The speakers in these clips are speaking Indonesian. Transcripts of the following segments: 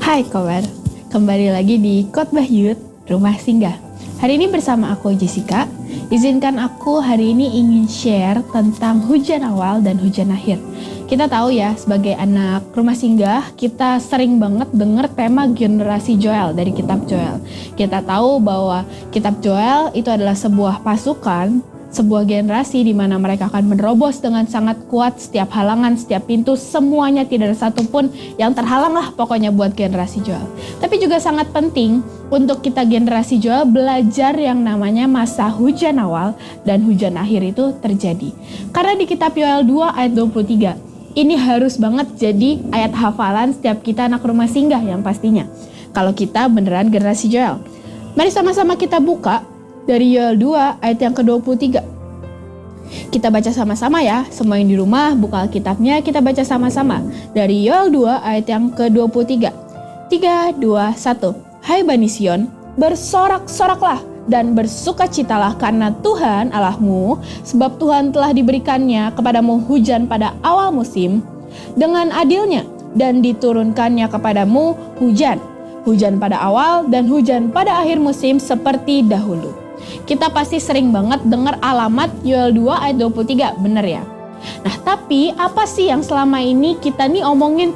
Hai kawan, kembali lagi di Khotbah Youth Rumah Singgah. Hari ini bersama aku Jessica. Izinkan aku hari ini ingin share tentang hujan awal dan hujan akhir. Kita tahu ya, sebagai anak rumah singgah, kita sering banget dengar tema generasi Joel dari kitab Joel. Kita tahu bahwa kitab Joel itu adalah sebuah pasukan, sebuah generasi di mana mereka akan menerobos dengan sangat kuat setiap halangan, setiap pintu, semuanya tidak ada satupun yang terhalang lah pokoknya buat generasi Joel. Tapi juga sangat penting untuk kita generasi Joel belajar yang namanya masa hujan awal dan hujan akhir itu terjadi. Karena di kitab Yoel 2 ayat 23, ini harus banget jadi ayat hafalan setiap kita anak rumah singgah yang pastinya. Kalau kita beneran generasi Joel. Mari sama-sama kita buka dari Yoel 2 ayat yang ke-23. Kita baca sama-sama ya. Semua yang di rumah buka Alkitabnya, kita baca sama-sama. Dari Yoel 2 ayat yang ke-23. 3, 2, 1. Hai Bani Sion, bersorak-soraklah dan bersukacitalah karena Tuhan Allahmu, sebab Tuhan telah diberikannya kepadamu hujan pada awal musim dengan adilnya, dan diturunkannya kepadamu hujan pada awal dan hujan pada akhir musim seperti dahulu. Kita pasti sering banget dengar alamat Yoel 2 ayat 23, bener ya? Nah, tapi apa sih yang selama ini kita nih omongin,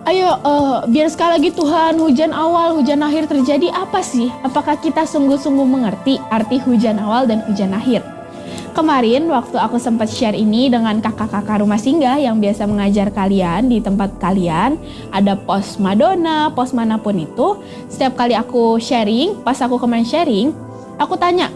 ayo biar sekali lagi Tuhan hujan awal, hujan akhir terjadi, apa sih? Apakah kita sungguh-sungguh mengerti arti hujan awal dan hujan akhir? Kemarin waktu aku sempat share ini dengan kakak-kakak rumah singgah yang biasa mengajar kalian di tempat kalian, ada pos Madonna, pos manapun itu, setiap kali aku sharing, pas aku kemarin sharing, aku tanya,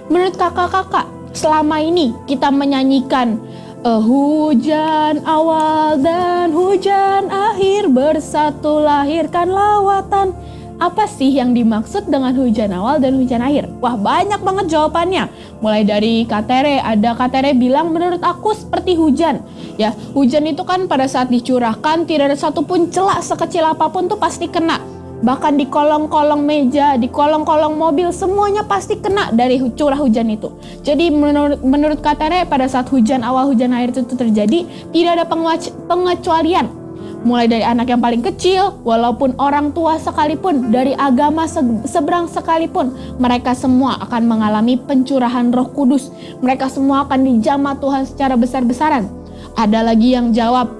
menurut kakak-kakak, selama ini kita menyanyikan hujan awal dan hujan akhir bersatu lahirkan lawatan. Apa sih yang dimaksud dengan hujan awal dan hujan akhir? Wah, banyak banget jawabannya. Mulai dari Katere, ada Katere bilang menurut aku seperti hujan. Ya, hujan itu kan pada saat dicurahkan tidak ada satupun celak sekecil apapun tuh pasti kena. Bahkan di kolong-kolong meja, di kolong-kolong mobil, semuanya pasti kena dari curah hujan itu. Jadi menurut Katere pada saat hujan awal, hujan akhir itu terjadi, tidak ada pengecualian. Mulai dari anak yang paling kecil, walaupun orang tua sekalipun, dari agama seberang sekalipun, mereka semua akan mengalami pencurahan Roh Kudus. Mereka semua akan dijamah Tuhan secara besar-besaran. Ada lagi yang jawab,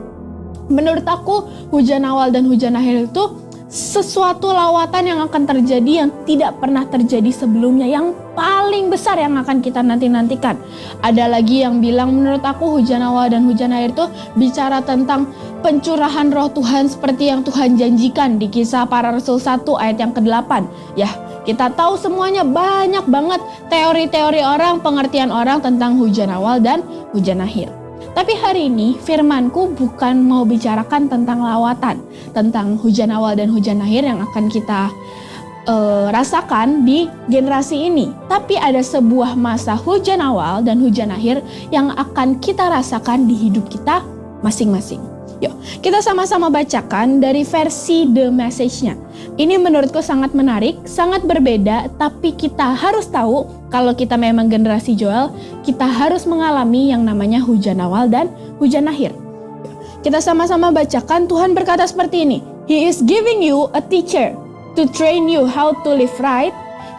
menurut aku hujan awal dan hujan akhir itu sesuatu lawatan yang akan terjadi yang tidak pernah terjadi sebelumnya, yang paling besar yang akan kita nanti-nantikan. Ada lagi yang bilang menurut aku hujan awal dan hujan akhir itu bicara tentang pencurahan roh Tuhan seperti yang Tuhan janjikan di Kisah Para Rasul 1 ayat yang ke-8. Ya, kita tahu semuanya banyak banget teori-teori orang, pengertian orang tentang hujan awal dan hujan akhir. Tapi hari ini firmanku bukan mau bicarakan tentang lawatan, tentang hujan awal dan hujan akhir yang akan kita rasakan di generasi ini. Tapi ada sebuah masa hujan awal dan hujan akhir yang akan kita rasakan di hidup kita masing-masing. Yuk, kita sama-sama bacakan dari versi The Message-nya. Ini menurutku sangat menarik, sangat berbeda, tapi kita harus tahu kalau kita memang generasi Joel, kita harus mengalami yang namanya hujan awal dan hujan akhir. Kita sama-sama bacakan. Tuhan berkata seperti ini, He is giving you a teacher to train you how to live right,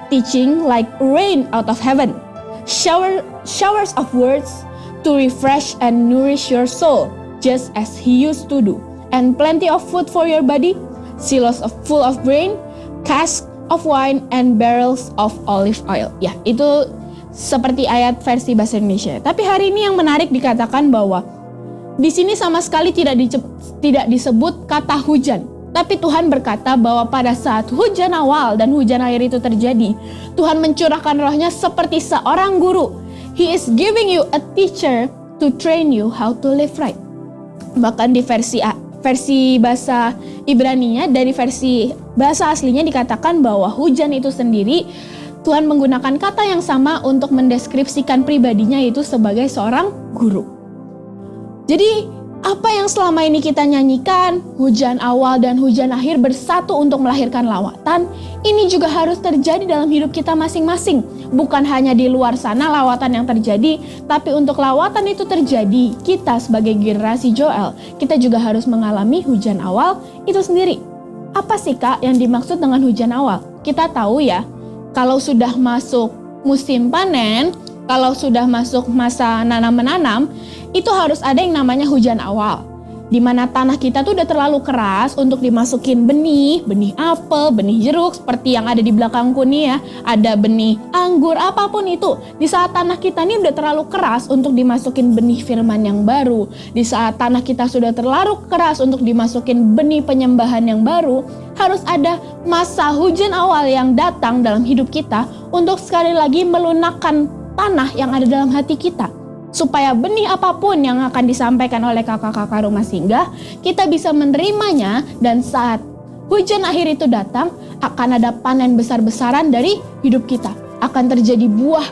teaching like rain out of heaven, showers of words to refresh and nourish your soul, just as He used to do, and plenty of food for your body, silos full of grain, casks of wine, and barrels of olive oil. Ya, itu seperti ayat versi bahasa Indonesia. Tapi hari ini yang menarik dikatakan bahwa di sini sama sekali tidak disebut kata hujan. Tapi Tuhan berkata bahwa pada saat hujan awal dan hujan akhir itu terjadi, Tuhan mencurahkan rohnya seperti seorang guru. He is giving you a teacher to train you how to live right. Bahkan di versi bahasa Ibrani-nya, dari versi bahasa aslinya dikatakan bahwa hujan itu sendiri Tuhan menggunakan kata yang sama untuk mendeskripsikan pribadinya, yaitu sebagai seorang guru. Jadi apa yang selama ini kita nyanyikan, hujan awal dan hujan akhir bersatu untuk melahirkan lawatan, ini juga harus terjadi dalam hidup kita masing-masing. Bukan hanya di luar sana lawatan yang terjadi, tapi untuk lawatan itu terjadi, kita sebagai generasi Joel, kita juga harus mengalami hujan awal itu sendiri. Apa sih Kak yang dimaksud dengan hujan awal? Kita tahu ya, kalau sudah masuk musim panen, kalau sudah masuk masa nanam-menanam, itu harus ada yang namanya hujan awal. Di mana tanah kita tuh udah terlalu keras untuk dimasukin benih apel, benih jeruk seperti yang ada di belakangku nih ya. Ada benih anggur, apapun itu. Di saat tanah kita nih udah terlalu keras untuk dimasukin benih firman yang baru. Di saat tanah kita sudah terlalu keras untuk dimasukin benih penyembahan yang baru, harus ada masa hujan awal yang datang dalam hidup kita untuk sekali lagi melunakkan tanah yang ada dalam hati kita. Supaya benih apapun yang akan disampaikan oleh kakak-kakak rumah singgah, kita bisa menerimanya, dan saat hujan akhir itu datang, akan ada panen besar-besaran dari hidup kita. Akan terjadi buah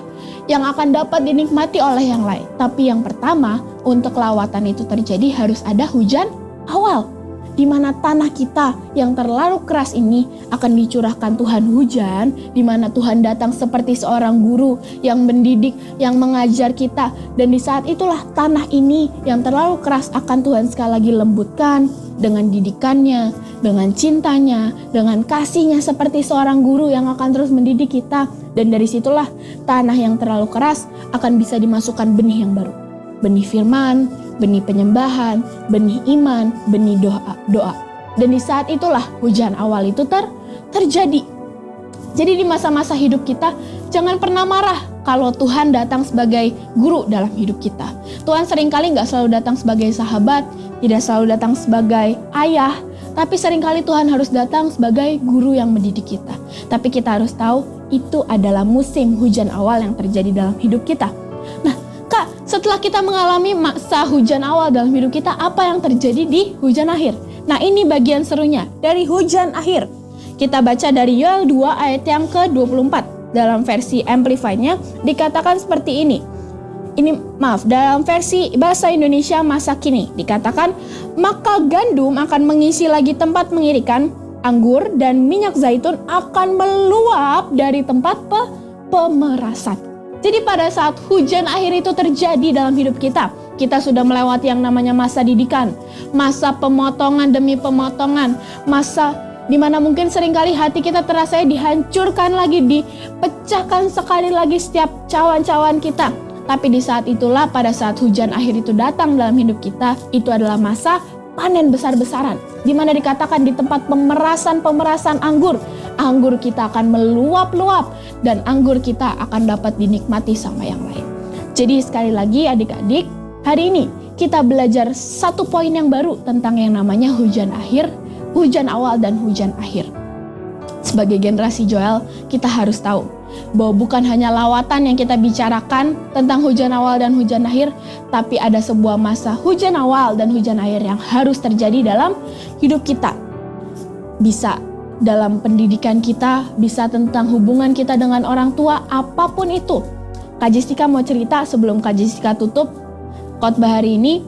yang akan dapat dinikmati oleh yang lain. Tapi yang pertama, untuk lawatan itu terjadi harus ada hujan awal. Di mana tanah kita yang terlalu keras ini akan dicurahkan Tuhan hujan, di mana Tuhan datang seperti seorang guru yang mendidik, yang mengajar kita, dan di saat itulah tanah ini yang terlalu keras akan Tuhan sekali lagi lembutkan dengan didikannya, dengan cintanya, dengan kasihnya seperti seorang guru yang akan terus mendidik kita, dan dari situlah tanah yang terlalu keras akan bisa dimasukkan benih yang baru, benih firman, benih penyembahan, benih iman, benih doa. Dan di saat itulah hujan awal itu terjadi. Jadi di masa-masa hidup kita, jangan pernah marah kalau Tuhan datang sebagai guru dalam hidup kita. Tuhan seringkali gak selalu datang sebagai sahabat, tidak selalu datang sebagai ayah, tapi seringkali Tuhan harus datang sebagai guru yang mendidik kita. Tapi kita harus tahu, itu adalah musim hujan awal yang terjadi dalam hidup kita. Nah, setelah kita mengalami masa hujan awal dalam hidup kita, apa yang terjadi di hujan akhir? Nah, ini bagian serunya dari hujan akhir. Kita baca dari Yoel 2 ayat yang ke-24. Dalam versi Amplified-nya dikatakan seperti ini. Dalam versi bahasa Indonesia masa kini dikatakan, maka gandum akan mengisi lagi tempat mengirikan, anggur dan minyak zaitun akan meluap dari tempat pemerasan. Jadi pada saat hujan akhir itu terjadi dalam hidup kita, kita sudah melewati yang namanya masa didikan, masa pemotongan demi pemotongan, masa di mana mungkin seringkali hati kita terasa dihancurkan lagi, dipecahkan sekali lagi setiap cawan-cawan kita. Tapi di saat itulah, pada saat hujan akhir itu datang dalam hidup kita, itu adalah masa panen besar-besaran, di mana dikatakan di tempat pemerasan anggur kita akan meluap-luap dan anggur kita akan dapat dinikmati sama yang lain. Jadi sekali lagi adik-adik, hari ini kita belajar satu poin yang baru tentang yang namanya hujan akhir, hujan awal dan hujan akhir. Sebagai generasi Joel, kita harus tahu bahwa bukan hanya lawatan yang kita bicarakan tentang hujan awal dan hujan akhir, tapi ada sebuah masa hujan awal dan hujan akhir yang harus terjadi dalam hidup kita. Bisa dalam pendidikan kita, bisa tentang hubungan kita dengan orang tua, apapun itu. Kak Jessica mau cerita sebelum Kak Jessica tutup khotbah hari ini.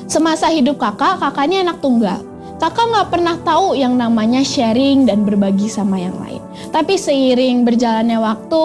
Semasa hidup kakaknya anak tunggal. Kakak gak pernah tahu yang namanya sharing dan berbagi sama yang lain. Tapi seiring berjalannya waktu,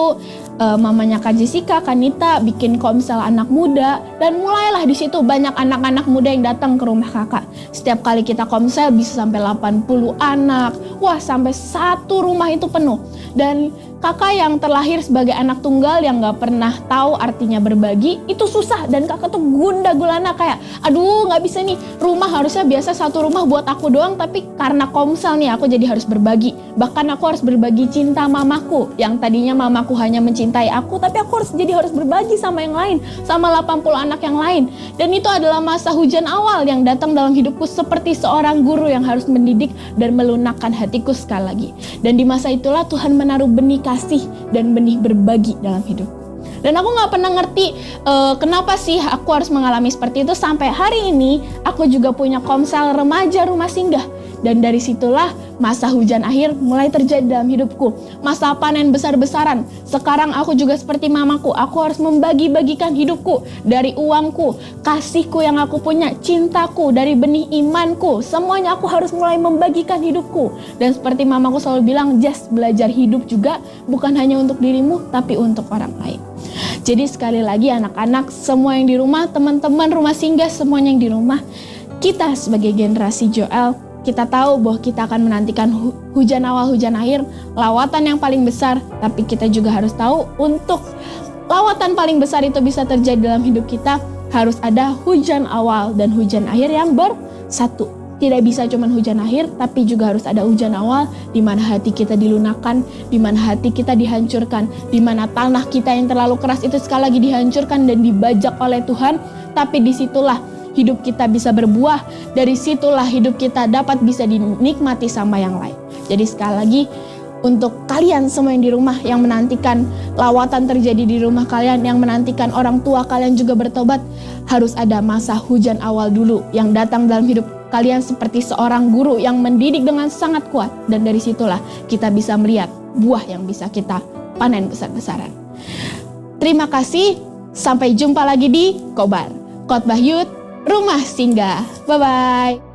mamanya Kak Jessica, Kanita, bikin komsel anak muda. Dan mulailah di situ banyak anak-anak muda yang datang ke rumah kakak. Setiap kali kita komsel bisa sampai 80 anak. Wah, sampai satu rumah itu penuh. Dan kakak yang terlahir sebagai anak tunggal yang gak pernah tahu artinya berbagi, itu susah. Dan kakak tuh gundah gulana kayak, aduh gak bisa nih, rumah harusnya biasa satu rumah buat aku doang, tapi karena komsel nih aku jadi harus berbagi. Bahkan aku harus berbagi cinta mamaku, yang tadinya mamaku hanya mencintai aku, tapi aku harus berbagi sama yang lain, sama 80 anak yang lain. Dan itu adalah masa hujan awal yang datang dalam hidupku seperti seorang guru yang harus mendidik dan melunakkan hatiku sekali lagi. Dan di masa itulah Tuhan menaruh benih kasih dan benih berbagi dalam hidup. Dan aku gak pernah ngerti kenapa sih aku harus mengalami seperti itu. Sampai hari ini aku juga punya komsel remaja rumah singgah. Dan dari situlah masa hujan akhir mulai terjadi dalam hidupku. Masa panen besar-besaran. Sekarang aku juga seperti mamaku. Aku harus membagi-bagikan hidupku. Dari uangku, kasihku yang aku punya, cintaku, dari benih imanku. Semuanya aku harus mulai membagikan hidupku. Dan seperti mamaku selalu bilang, just belajar hidup juga bukan hanya untuk dirimu, tapi untuk orang lain. Jadi sekali lagi anak-anak, semua yang di rumah, teman-teman rumah singgah, semuanya yang di rumah, kita sebagai generasi Joel, kita tahu bahwa kita akan menantikan hujan awal, hujan akhir, lawatan yang paling besar. Tapi kita juga harus tahu untuk lawatan paling besar itu bisa terjadi dalam hidup kita, harus ada hujan awal dan hujan akhir yang bersatu. Tidak bisa cuma hujan akhir, tapi juga harus ada hujan awal di mana hati kita dilunakkan, di mana hati kita dihancurkan, di mana tanah kita yang terlalu keras itu sekali lagi dihancurkan dan dibajak oleh Tuhan. Tapi disitulah hidup kita bisa berbuah, dari situlah hidup kita dapat bisa dinikmati sama yang lain. Jadi sekali lagi, untuk kalian semua yang di rumah yang menantikan lawatan terjadi di rumah kalian, yang menantikan orang tua kalian juga bertobat, harus ada masa hujan awal dulu yang datang dalam hidup kalian seperti seorang guru yang mendidik dengan sangat kuat. Dan dari situlah kita bisa melihat buah yang bisa kita panen besar-besaran. Terima kasih, sampai jumpa lagi di Kobar, Khotbah Youth Rumah Singgah. Bye-bye.